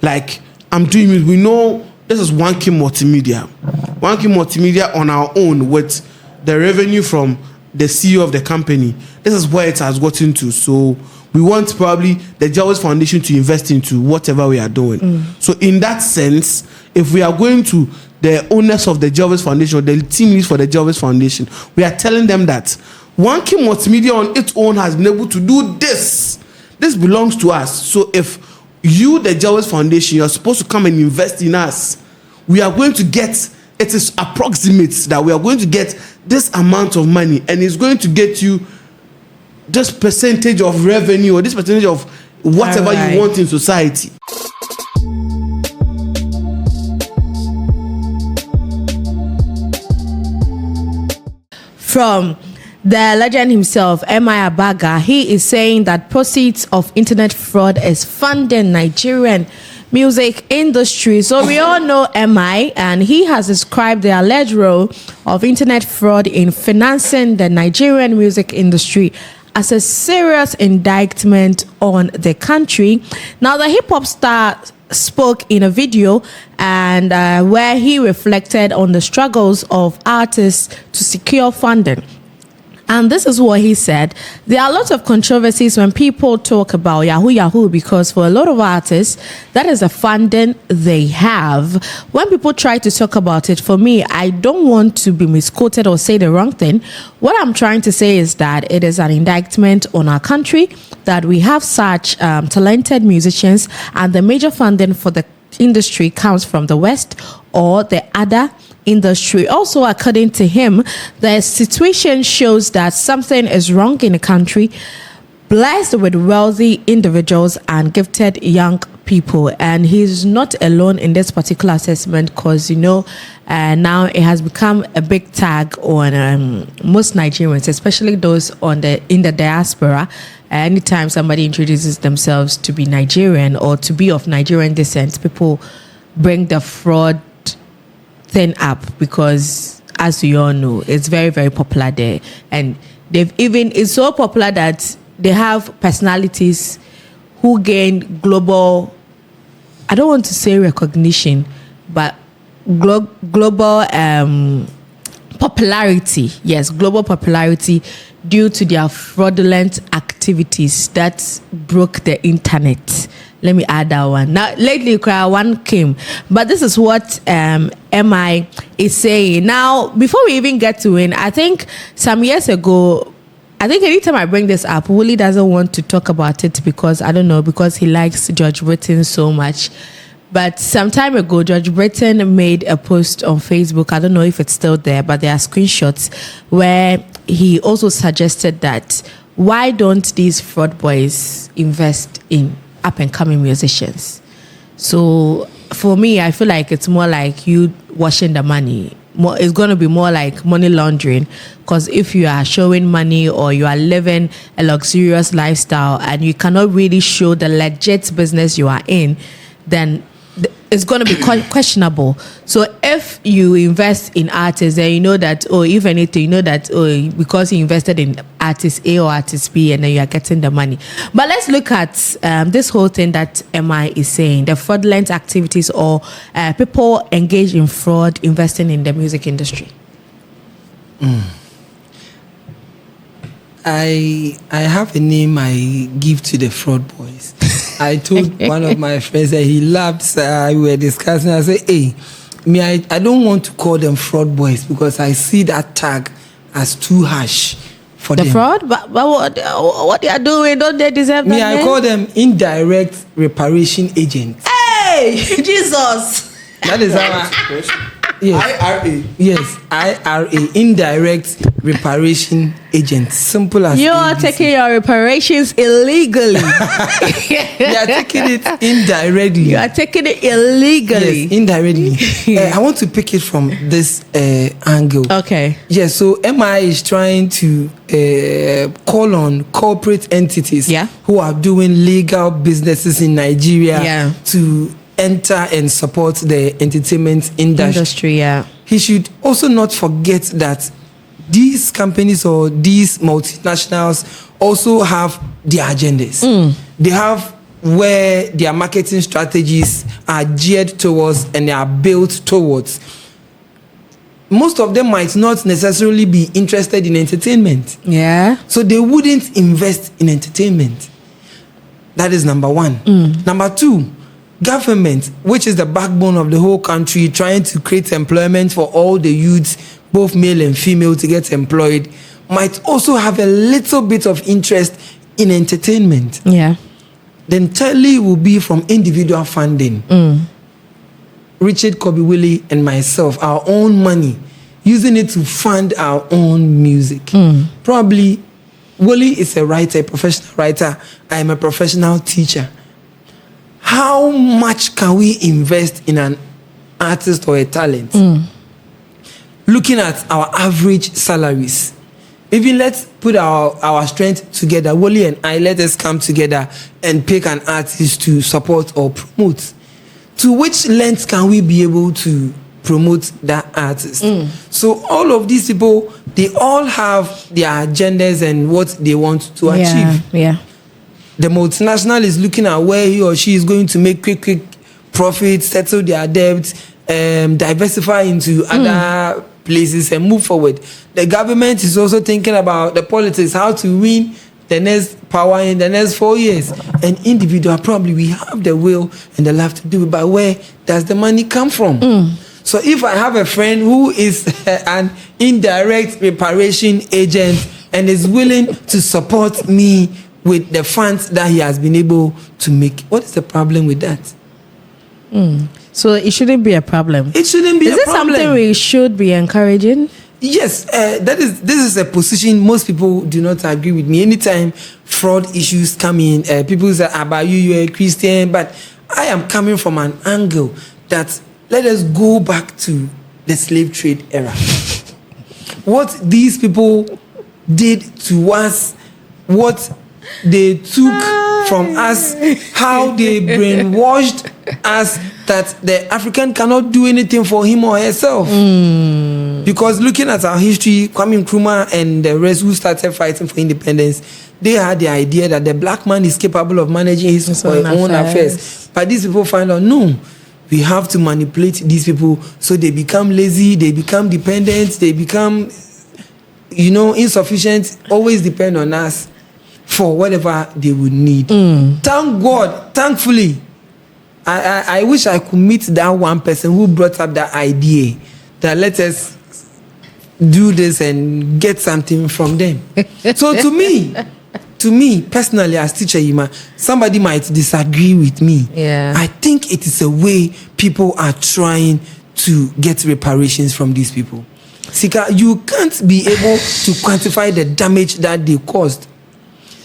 like I'm doing it. We know this is Onekingmultimedia. Onekingmultimedia on our own with the revenue from the CEO of the company. This is where it has gotten to. So we want probably the Jawes Foundation to invest into whatever we are doing. So in that sense, if we are going to the owners of the Jawes Foundation, or the team leads for the Jawes Foundation, we are telling them that Onekingmultimedia on its own has been able to do this. This belongs to us. So if you, the Jawes Foundation, you're supposed to come and invest in us, we are going to get, it is approximate that we are going to get this amount of money, and it's going to get you this percentage of revenue or this percentage of whatever you want in society. From the legend himself, Abaga, he is saying that proceeds of internet fraud is funding Nigerian music industry. So we all know MI, and he has described the alleged role of internet fraud in financing the Nigerian music industry as a serious indictment on the country. Now, the hip-hop star spoke in a video and where he reflected on the struggles of artists to secure funding. And this is what he said. There are lots of controversies when people talk about Yahoo Yahoo, because for a lot of artists, that is the funding they have. When people try to talk about it, for me, I don't want to be misquoted or say the wrong thing. What I'm trying to say is that it is an indictment on our country that we have such talented musicians, and the major funding for the industry comes from the West or the other industry. Also, according to him, the situation shows that something is wrong in the country, blessed with wealthy individuals and gifted young people. And he's not alone in this particular assessment, because now it has become a big tag on most Nigerians, especially those in the diaspora. Anytime somebody introduces themselves to be Nigerian or to be of Nigerian descent, people bring the fraud thing up, because as we all know, it's very, very popular there. And it's so popular that they have personalities who gain global, I don't want to say recognition, but global popularity. Yes, global popularity due to their fraudulent activities that broke the internet. Let me add that one. Now, lately, one came, but this is what MI is saying. Now, before we even get to it, I think some years ago, I think anytime I bring this up, Willie doesn't want to talk about it because, I don't know, because he likes George Britton so much. But some time ago, George Britton made a post on Facebook. I don't know if it's still there, but there are screenshots where he also suggested that why don't these fraud boys invest in up-and-coming musicians? So for me, I feel like it's more like you washing the money. It's going to be more like money laundering, because if you are showing money or you are living a luxurious lifestyle and you cannot really show the legit business you are in, then it's going to be questionable. So if you invest in artists, then you know that, if anything, you know that, because you invested in artist A or artist B, and then you are getting the money. But let's look at this whole thing that MI is saying, the fraudulent activities or people engaged in fraud investing in the music industry. I have a name I give to the fraud boys. I told one of my friends that he laughed. We were discussing. I said, "Hey, I don't want to call them fraud boys because I see that tag as too harsh for them." The fraud? But what they are doing, don't they deserve that? I call them indirect reparation agents. Hey, Jesus! That is how yes. IRA. Yes, IRA, indirect reparation agent. Simple as you are taking your reparations illegally. They are taking it indirectly. You are taking it illegally. Yes, indirectly. I want to pick it from this angle. Okay. Yes, so MI is trying to call on corporate entities who are doing legal businesses in Nigeria to enter and support the entertainment industry. He should also not forget that these companies or these multinationals also have their agendas. They have where their marketing strategies are geared towards and they are built towards, most of them might not necessarily be interested in entertainment. Yeah. So they wouldn't invest in entertainment. That is number one. Number two, government, which is the backbone of the whole country, trying to create employment for all the youths, both male and female, to get employed, might also have a little bit of interest in entertainment. Yeah. Then thirdly will be from individual funding. Richard Kobe-Willie and myself, our own money, using it to fund our own music. Probably Willie is a writer, a professional writer. I am a professional teacher. How much can we invest in an artist or a talent? Looking at our average salaries. Even let's put our strength together. Willie and I, let us come together and pick an artist to support or promote. To which length can we be able to promote that artist? So all of these people, they all have their agendas and what they want to achieve. Yeah. The multinational is looking at where he or she is going to make quick profits, settle their debts, diversify into other places and move forward. The government is also thinking about the politics, how to win the next power in the next 4 years. And individual, probably we have the will and the love to do it, but where does the money come from? So if I have a friend who is an indirect reparation agent and is willing to support me with the funds that he has been able to make, what is the problem with that? So it shouldn't be a problem. It shouldn't be a problem. Is this something we should be encouraging? Yes, this is a position most people do not agree with me. Anytime fraud issues come in, people say, about you're a Christian, but I am coming from an angle that let us go back to the slave trade era. What these people did to us, what they took from us, how they brainwashed us that the African cannot do anything for him or herself. Because looking at our history, Kwame Nkrumah and the rest who started fighting for independence, they had the idea that the black man is capable of managing his own affairs. But these people find out, no, we have to manipulate these people so they become lazy, they become dependent, they become, insufficient, always depend on us for whatever they would need. Thank God, thankfully, I wish I could meet that one person who brought up that idea that let us do this and get something from them. So to me personally, as teacher Yima, somebody might disagree with me. Yeah. I think it is a way people are trying to get reparations from these people. Sika, you can't be able to quantify the damage that they caused.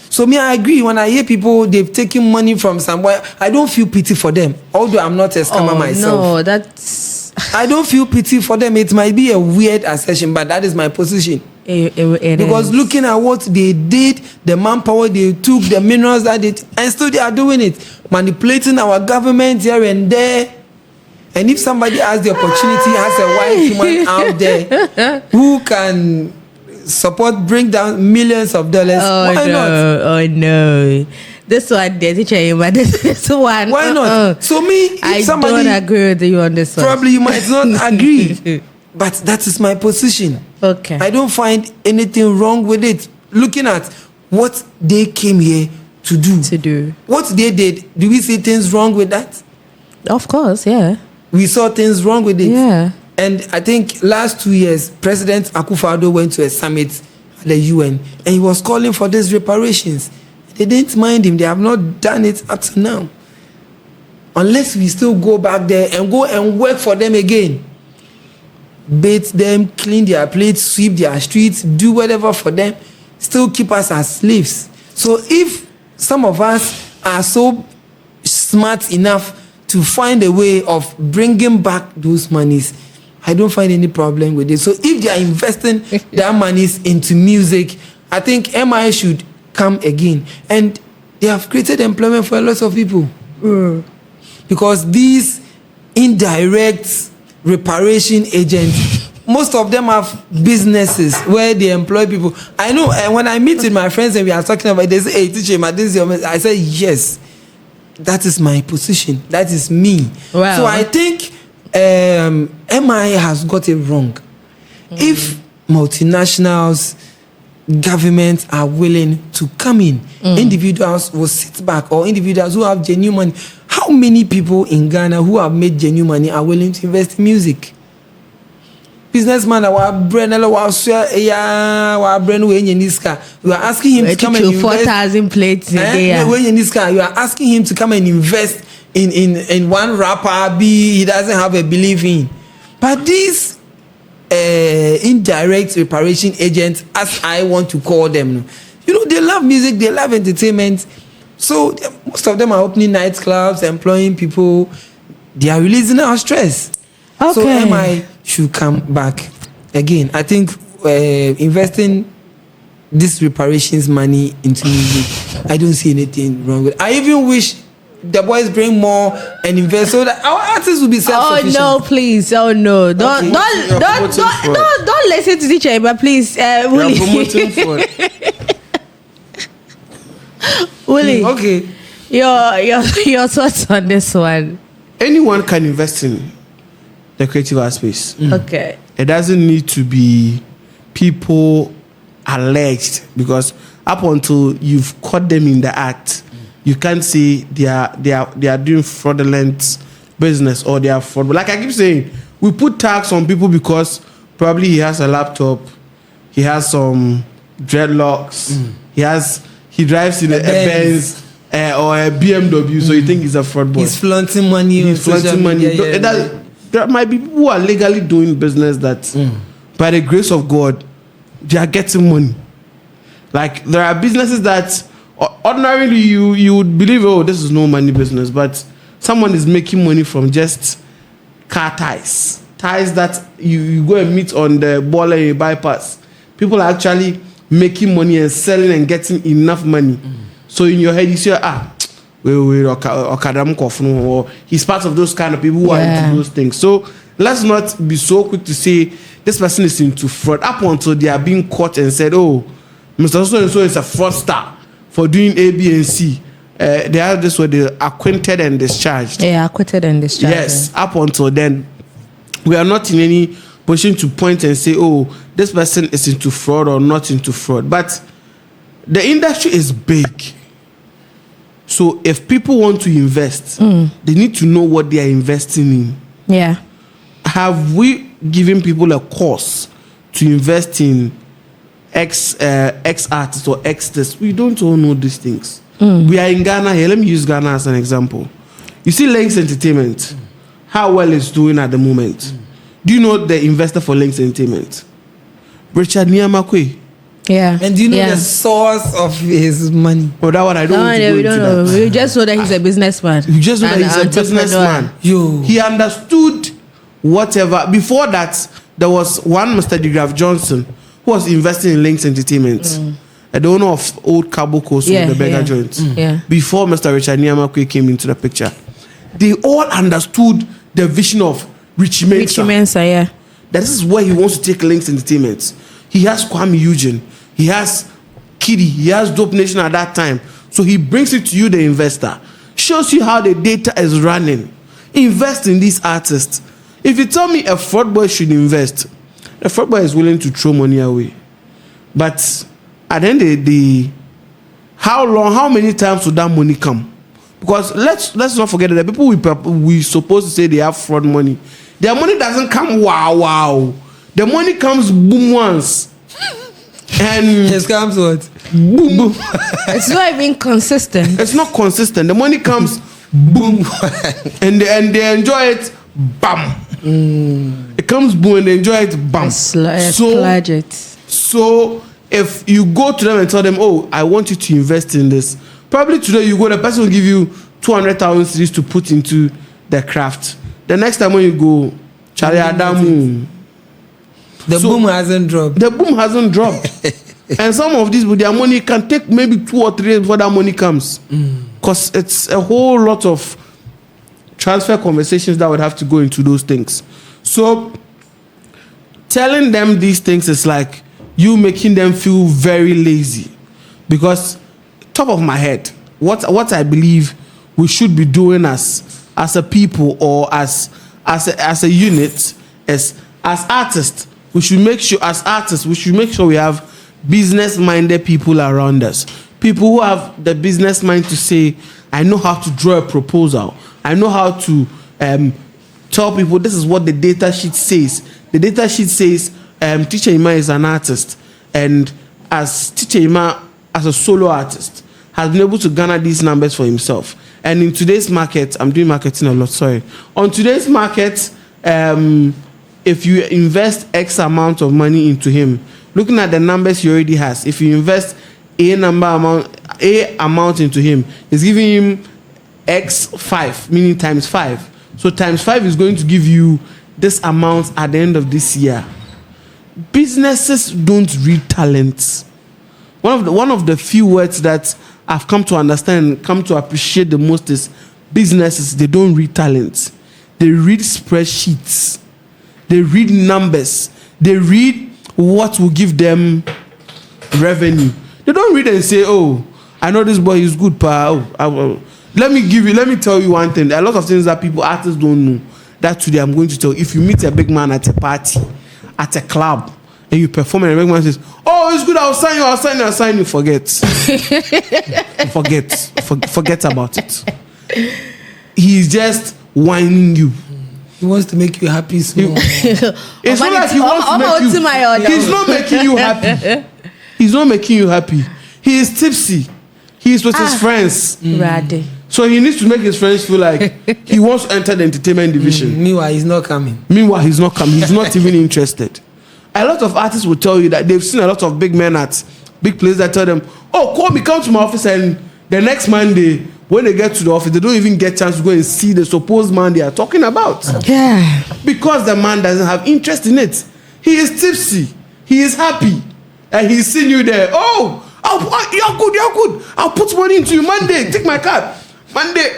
So I agree. When I hear people, they've taken money from somewhere, I don't feel pity for them. Although I'm not a scammer myself. No, that's... I don't feel pity for them. It might be a weird assertion, but that is my position. It because is. Looking at what they did, the manpower they took, the minerals that they... and still they are doing it. Manipulating our government here and there. And if somebody has the opportunity, has a white woman out there who can... support, bring down millions of dollars. Why not? Oh no. This one, the teacher, but this one. Why not? So if somebody, don't agree with you on this one. Probably you might not agree. But that is my position. Okay. I don't find anything wrong with it. Looking at what they came here to do. What they did, do we see things wrong with that? Of course, yeah. We saw things wrong with it. Yeah. And I think last 2 years, President Akufo-Addo went to a summit at the UN and he was calling for these reparations. They didn't mind him. They have not done it up to now. Unless we still go back there and go and work for them again. Bathe them, clean their plates, sweep their streets, do whatever for them. Still keep us as slaves. So if some of us are so smart enough to find a way of bringing back those monies, I don't find any problem with it. So if they are investing their monies into music, I think MI should come again. And they have created employment for a lot of people. Because these indirect reparation agents, most of them have businesses where they employ people. I know, and when I meet with my friends and we are talking about it, they say, hey, teacher, this is your message. I say, yes. that is my position. That is me. Wow. So I think MI has got it wrong. If multinationals, governments are willing to come in, individuals will sit back, or individuals who have genuine money. How many people in Ghana who have made genuine money are willing to invest in music? Businessman, our brand, we are asking him to come and invest 4,000 plates a day. You are asking him to come and invest in one rapper he doesn't have a belief in. But these indirect reparation agents, as I want to call them, they love music, they love entertainment. So most of them are opening nightclubs, employing people. They are releasing our stress. Okay. So MI should come back again. I think investing this reparations money into music, I don't see anything wrong with it. I even wish the boys bring more and invest so that our artists will be self-sufficient. Oh no, please! Oh no! Don't listen to the chamber, please. Willie. Willie. Okay. Your thoughts on this one? Anyone can invest in the creative space. Okay. It doesn't need to be people alleged, because up until you've caught them in the act, you can't say they are doing fraudulent business or they are fraud. Like I keep saying, we put tax on people because probably he has a laptop, he has some dreadlocks, he drives in a Benz or a BMW, so you think he's a fraud boy. He's flaunting money. He's flaunting money. There might be people who are legally doing business that, by the grace of God, they are getting money. Like there are businesses that ordinarily you would believe, oh, this is no money business, but someone is making money from just car ties that you go and meet on the baller bypass. People are actually making money and selling and getting enough money. So in your head you say, or he's part of those kind of people who are into those things. So let's not be so quick to say this person is into fraud up until they are being caught and said, oh, Mr. So-and-so is a fraudster for doing A, B, and C. They are this way, they're acquitted and discharged. Yeah, acquitted and discharged. Yes, up until then, we are not in any position to point and say, oh, this person is into fraud or not into fraud. But the industry is big. So if people want to invest, they need to know what they are investing in. Yeah. Have we given people a course to invest in X artists or X this? We don't all know these things. We are in Ghana here. Let me use Ghana as an example. You see Links Entertainment, how well it's doing at the moment. Do you know the investor for Links Entertainment? Richard Niamakwe. Yeah. And do you know the source of his money? Oh, that one I don't want to go we don't into know. that. We just know that he's a businessman. You just know that he's a businessman. He understood whatever. Before that, there was one Mr. DeGraff Johnson who was investing in Links Entertainment. The owner of old Kaboko, the beggar joint. Before Mr. Richard Niamakwe came into the picture. They all understood the vision of Richie Mensah. Yeah. That is where he wants to take Links Entertainment. He has Kwame Eugene. He has Kiddy. He has Dope Nation at that time. So he brings it to you, the investor. Shows you how the data is running. Invest in these artists. If you tell me a fraud boy should invest, a fraud boy is willing to throw money away. But at the end of the day, how many times will that money come? Because let's not forget that the people we supposed to say they have fraud money, their money doesn't come wow. The money comes boom once. And it comes what? Boom. It's not even consistent. It's not consistent. The money comes boom. and they enjoy it bam. It comes boom and they enjoy it bam. So if you go to them and tell them, oh, I want you to invest in this, probably today you go, the person will give you 200,000 cedis to put into the craft. The next time when you go, Charlie Adamu. The boom hasn't dropped. The boom hasn't dropped. And some of these, their money can take maybe 2 or 3 days before that money comes. Because it's a whole lot of transfer conversations that would have to go into those things. So telling them these things is like you making them feel very lazy. Because top of my head, what I believe we should be doing as a people or as a unit, as artists. We should make sure we have business-minded people around us. People who have the business mind to say, I know how to draw a proposal. I know how to tell people this is what the data sheet says. The data sheet says Teacher Ima is an artist, and as Teacher Ima, as a solo artist, has been able to garner these numbers for himself. And in today's market, I'm doing marketing a lot, sorry. On today's market, if you invest X amount of money into him, looking at the numbers he already has, if you invest A amount into him, it's giving him X5, meaning times 5. So times 5 is going to give you this amount at the end of this year. Businesses don't read talents. One of the few words that I've come to understand, come to appreciate the most is businesses, they don't read talents. They read spreadsheets. They read numbers. They read what will give them revenue. They don't read and say, oh, I know this boy is good, pa. Let me tell you one thing. There are a lot of things that artists don't know. That today I'm going to tell you. If you meet a big man at a party, at a club, and you perform and a big man says, oh, it's good, I'll sign you. Forget about it. He's just whining you. He wants to make you happy. So. It's not like he wants to make you. He's not making you happy. He's not making you happy. He is tipsy. He is with his friends. So he needs to make his friends feel like he wants to enter the entertainment division. Meanwhile, he's not coming. He's not even interested. A lot of artists will tell you that they've seen a lot of big men at big places that tell them, oh, call me, come to my office, and the next Monday, when they get to the office, they don't even get a chance to go and see the supposed man they are talking about. Yeah. Because the man doesn't have interest in it. He is tipsy. He is happy. And he's seen you there. Oh, you're good. I'll put money into you Monday. Take my card. Monday,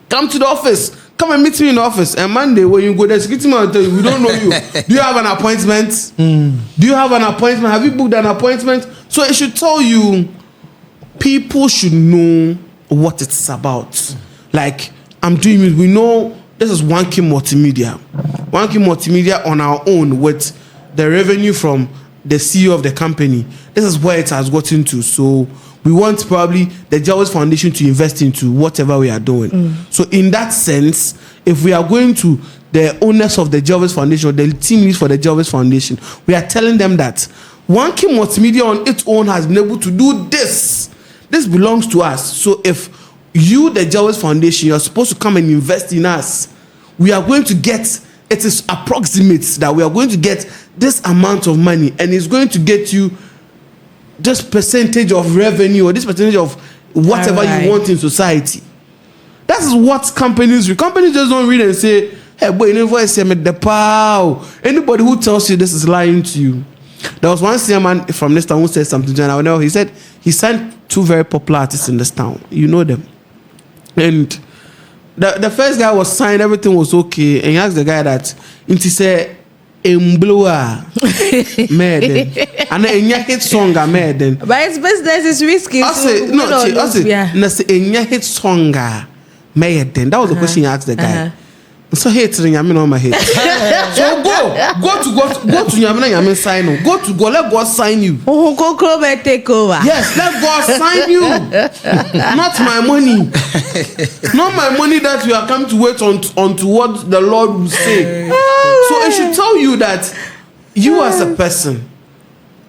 come to the office. Come and meet me in the office. And Monday, when you go there, security man will tell you, we don't know you. Do you have an appointment? Do you have an appointment? Have you booked an appointment? So it should tell you, people should know what it's about. Like, I'm doing it. We know this is Onekingmultimedia. Onekingmultimedia on our own with the revenue from the CEO of the company. This is where it has gotten to. So we want probably the Jarvis Foundation to invest into whatever we are doing. So in that sense, if we are going to the owners of the Jarvis Foundation or the team leads for the Jarvis Foundation, we are telling them that Onekingmultimedia on its own has been able to do this. This belongs to us. So if you, the Jarvis Foundation, you're supposed to come and invest in us, we are going to get, it is approximate that we are going to get this amount of money, and it's going to get you this percentage of revenue or this percentage of whatever you want in society. That is what companies read. Companies just don't read and say, hey, boy, anybody who tells you this is lying to you. There was one chairman from this town who said something to me. He said he signed 2 very popular artists in this town. You know them. And the first guy was signed, everything was okay. And he asked the guy that, and he said, Mbloa Meden. And then in your hit song, Meden. But his business is risky. I say, hit song, Meden. That was the question he asked the guy. So hating Yamin on my head. So go to Yamin sign. Go, let God sign you. Oh, go club and take over. Yes, let God sign you. Not my money. Not my money that you are coming to wait on to what the Lord will say. So it should tell you that you as a person,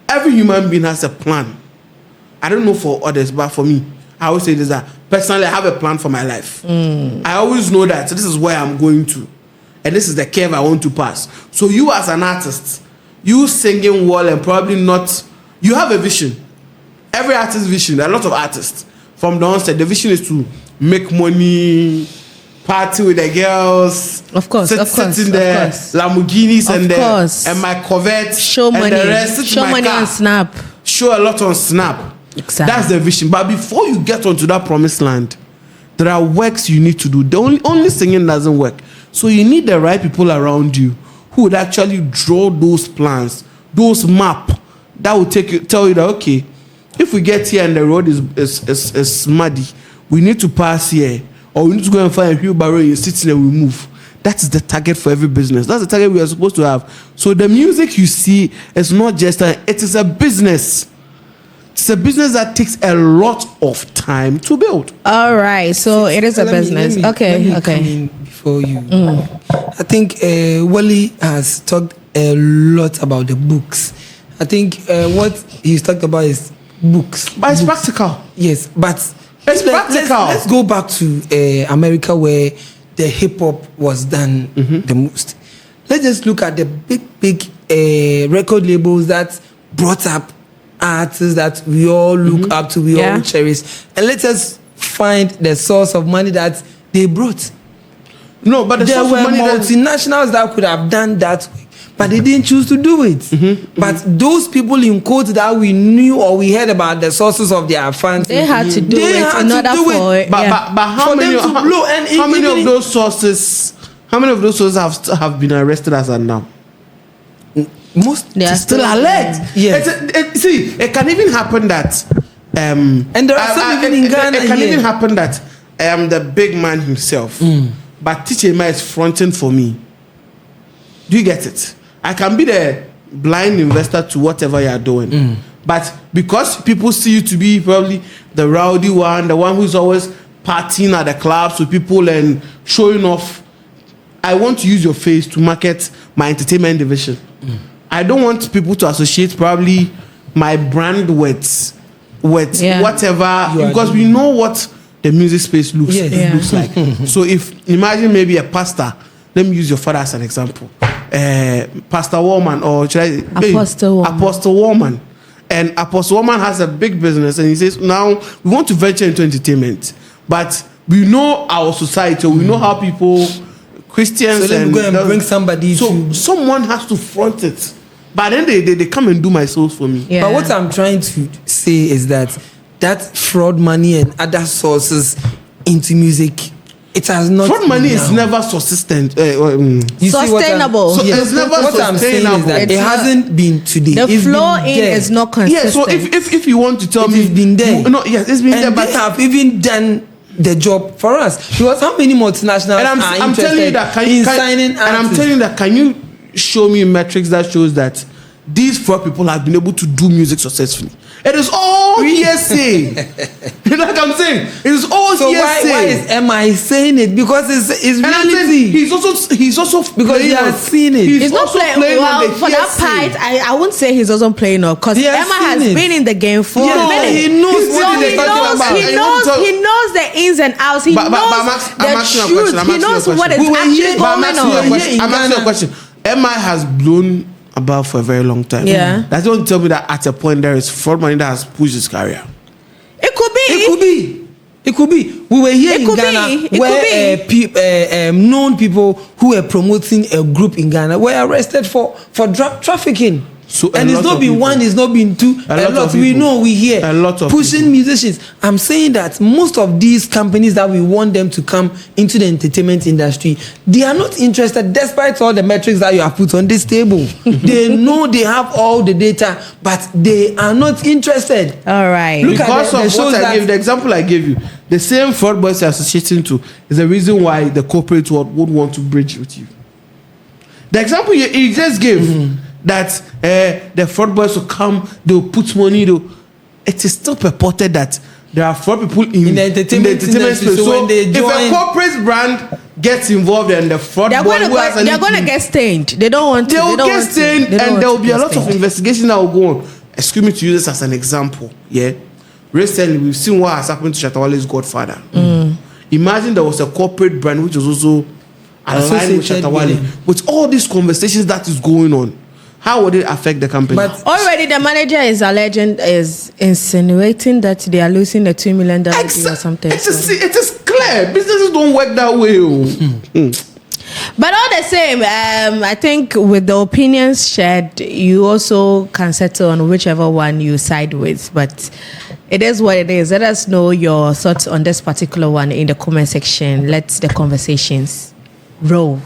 every human being has a plan. I don't know for others, but for me, I always say this, that personally I have a plan for my life. I always know that this is where I'm going to, and this is the curve I want to pass. So you as an artist, you singing well and probably not, you have a vision. Every artist's vision, there are a lot of artists from the onset, the vision is to make money, party with the girls, of course, sit in the Lamborghinis and my Corvette, show money, and the rest, show money on Snap, show a lot on Snap. Exactly. That's the vision. But before you get onto that promised land, there are works you need to do. The only singing doesn't work. So you need the right people around you who would actually draw those plans, those maps that will tell you that, okay, if we get here and the road is muddy, we need to pass here, or we need to go and find a wheelbarrow in city and we move. That is the target for every business. That's the target we are supposed to have. So the music you see is not just it is a business. It's a business that takes a lot of time to build. All right, so it is a business. Let me Okay. come in before you. I think Wally has talked a lot about the books. I think what he's talked about is books. But it's practical. Yes, but it's practical. Let's go back to America, where the hip hop was done the most. Let's just look at the big record labels that brought up artists that we all look up to, we all cherish, and let us find the source of money that they brought. No, but there were multinationals that could have done that way, but they didn't choose to do it. But those people in quotes that we knew or we heard about the sources of their funds, they had to do it in order for it. But how many of those sources? How many of those sources have been arrested as of now? Most they are still alert. Yes. See, it can even happen that and there are some even in Ghana. It can even happen that I am the big man himself, but Teacher Emma is fronting for me. Do you get it? I can be the blind investor to whatever you are doing, but because people see you to be probably the rowdy one, the one who's always partying at the clubs with people and showing off, I want to use your face to market my entertainment division. I don't want people to associate probably my brand with whatever, because we know what the music space looks like. So if imagine maybe a pastor, let me use your father as an example, Pastor Warmann, or should I Apostle Warmann. And Apostle Warmann has a big business, and he says, now we want to venture into entertainment, but we know our society, we know how people, Christians, so let me go and bring somebody. So someone has to front it. But then they come and do my souls for me. But what I'm trying to say is that fraud money and other sources into music, it has not. Fraud money is never subsistent. Sustainable. It's never what I'm saying is that it hasn't been today. The flow in is not consistent. Yeah. So if you want to tell me, it's been there. It's been there. But they have even done the job for us, because how many multinationals are interested in signing artists? And I'm telling you that, can you show me metrics that shows that these 4 people have been able to do music successfully? It is all hearsay. You know what I'm saying? It is all hearsay. So why is MI saying it? Because it's reality. He's also because he has seen it. He's not playing well for that part. I wouldn't say he's also playing up, because Emma has been in the game for a minute. He knows what he's talking about. He knows the ins and outs. He knows the truth. He knows what is actually going on. I'm asking you a question. Emma has blown about for a very long time. Yeah. That's don't tell me that at a point there is fraud money that has pushed his career. It could be. We were here in Ghana where known people who were promoting a group in Ghana were arrested for drug trafficking. So and it's not been one, it's not been two. A lot. We know, we hear. A lot of pushing people. Musicians. I'm saying that most of these companies that we want them to come into the entertainment industry, they are not interested, despite all the metrics that you have put on this table. They know they have all the data, but they are not interested. All right. Because of what I gave, the example I gave you, the same fraud boys you're associating to is the reason why the corporate world would want to bridge with you. The example you just gave, that the fraud boys will come, they'll put money, it is still purported that there are fraud people in the entertainment space. So if a corporate brand gets involved and the fraud boy they're going to get stained. They don't want to. They will get stained, and there will be a lot of investigation that will go on. Excuse me to use this as an example. Yeah, recently we've seen what has happened to Shatawale's godfather. Imagine there was a corporate brand which was also aligned with Shatawale. With all these conversations that is going on, how would it affect the company? But already the manager is insinuating that they are losing a $2 million deal or something. It is clear. Businesses don't work that way. But all the same, I think with the opinions shared, you also can settle on whichever one you side with. But it is what it is. Let us know your thoughts on this particular one in the comment section. Let the conversations roll.